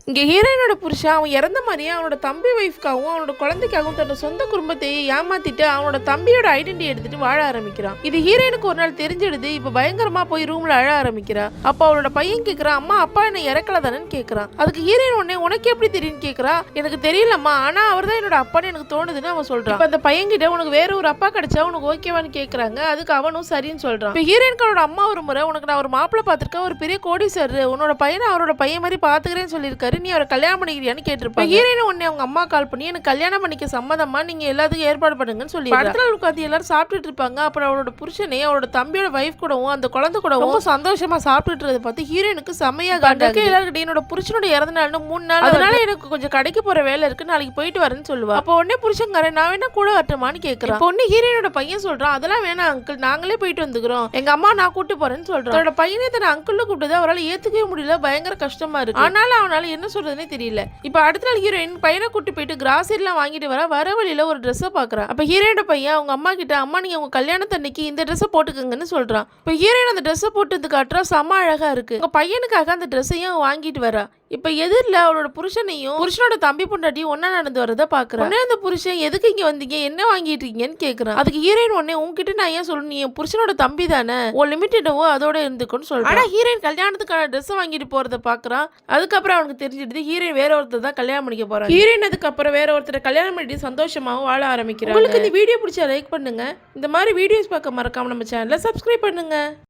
இங்க ஹீரோயினோட புருஷன் அவன் இறந்த மாதிரியே அவனோட தம்பி ஒய்ஃப்காகவும் அவனோட குழந்தைக்காகவும் தன்னோட சொந்த குடும்பத்தையே ஏமாத்திட்டு அவனோட தம்பியோட ஐடென்டிட்டி எடுத்துட்டு வாழ ஆரம்பிக்கிறான். இது ஹீரோயினுக்கு ஒரு நாள் தெரிஞ்சிடுது. இப்ப பயங்கரமா போய் ரூம்ல அழ ஆரம்பிக்கிறா. அப்ப அவனோட பையன் கேக்குறான், அம்மா அப்பா என்ன இறக்கல தானேன்னு கேக்குறான். அதுக்கு ஹீரோயின் உடனே உனக்கு எப்படி தெரியும்னு கேக்குறா. எனக்கு தெரியலம்மா, ஆனா அவர் தான் என்னோட அப்பான்னு எனக்கு தோணுதுன்னு அவன் சொல்றான். இப்ப அந்த பையன் கிட்ட உனக்கு வேற ஒரு அப்பா கிடைச்சா உனக்கு ஓகேவான்னு கேக்குறாங்க. அதுக்கு அவனும் சரின்னு சொல்றான். இப்ப ஹீரோயினுக்கு அவனோட அம்மா ஒரு முறை, உனக்கு நான் ஒரு மாப்பிள்ளை பார்த்திருக்கேன், ஒரு பெரிய கோடீஸ்வரர், உன்னோட பையனை அவரோட பையன் மாதிரி பாத்துக்கிறேன்னு சொல்லியிருக்காரு, நீ அவரை கல்யாணம் பண்ணிக்கிறியான்னு கேட்டிருப்பாங்க. ஹீரோயின் உடனே அவங்க அம்மா கால் பண்ணி எனக்கு கல்யாணம் பண்ணிக்க சம்மதமா, நீங்க எல்லாத்துக்கும் ஏற்பாடு பண்ணுங்கன்னு சொல்லி படத்துல உட்காந்து எல்லாரும் சாப்பிட்டுட்டு இருப்பாங்க. அப்புறம் அவரோட புருஷனே அவரோட தம்பியோட வைஃப் கூடவும் அந்த குழந்தை கூடவும் ரொம்ப சந்தோஷமா சாப்பிட்டுட்டு இருந்ததை பார்த்து ஹீரோயினுக்கு செம்மையா காண்டாக்கு. எல்லாருக்கிட்ட என்னோட புருஷனோட இறந்த நாள்னு 3 நாள், அதனால எனக்கு கொஞ்சம் கடைக்கு போற வேலை இருக்கு, நாளைக்கு போயிட்டு வரேன்னு சொல்லுவா. அப்போ உடனே புருஷங்கார நான் வேணா கூட வரட்டுமான்னு கேட்கறான். பொண்ணு ஹீரோயினோட பையன் சொல்றான், அதெல்லாம் வேணாம் அங்கிள், நாங்களே போயிட்டு வந்துக்கிறோம், எங்க அம்மா நான் கூட்டு போறேன்னு சொல்றான். அவரோட பையனை தன் அங்கிள் கூப்பிட்டது அவரால் ஏத்துக்கவே முடியல, பயங்கர கஷ்டமா இருக்கு. ஆனாலும் அவனால என்ன சொல்றதுன்னே தெரியல. இப்ப அடுத்த நாள் ஹீரோயின் பையனை கூட்டு போயிட்டு கிராசரிலாம் வாங்கிட்டு வர வழியில ஒரு ட்ரெஸ்ஸை பாக்குறான். அப்ப ஹீரோயினோட பையன் அவங்க அம்மா கிட்ட, அம்மா நீங்க உங்க கல்யாணத்தன்னைக்கு இந்த ட்ரெஸ்ஸை போட்டுக்கங்கன்னு சொல்றான். இப்ப ஹீரோயின் அந்த ட்ரெஸ்ஸை போட்டு காட்டுறா, செம்ம அழகா இருக்கு. உங்க பையனுக்காக அந்த ட்ரெஸ்ஸையும் வாங்கிட்டு வரா. இப்ப எதிரில் அவளோட புருஷனையும் புருஷனோட தம்பி பொண்டாட்டியும் ஒன்னா நடந்து வரத பாக்குறான். அந்த புருஷன் எதுக்கு இங்க வந்தீங்க, என்ன வாங்கிட்டு இருக்கீங்கன்னு கேக்குறான். அதுக்கு ஹீரோயின் உடனே உங்ககிட்ட நான் ஏன் சொல்லணும், நீ என் புருஷனோட தம்பி தானே, உன் லிமிட்டடவோ அதோட இருந்துக்குன்னு சொல்றான். ஆனா ஹீரோயின் கல்யாணத்துக்கான ட்ரெஸ் வாங்கிட்டு போறத பாக்குறான். அதுக்கப்புறம் அவனுக்கு தெரிஞ்சிடுது ஹீரோயின் வேற ஒருத்தர் தான் கல்யாணம் பண்ணிக்க போறான். ஹீரோயின் அதுக்கப்புறம் வேற ஒருத்தர் கல்யாணம் பண்ணிட்டு சந்தோஷமாவும் வாழ ஆரம்பிக்கிறாங்க. உங்களுக்கு இந்த வீடியோ பிடிச்சா லைக் பண்ணுங்க. இந்த மாதிரி வீடியோஸ் பார்க்க மறக்காம நம்ம சேனலை சப்ஸ்கிரைப் பண்ணுங்க.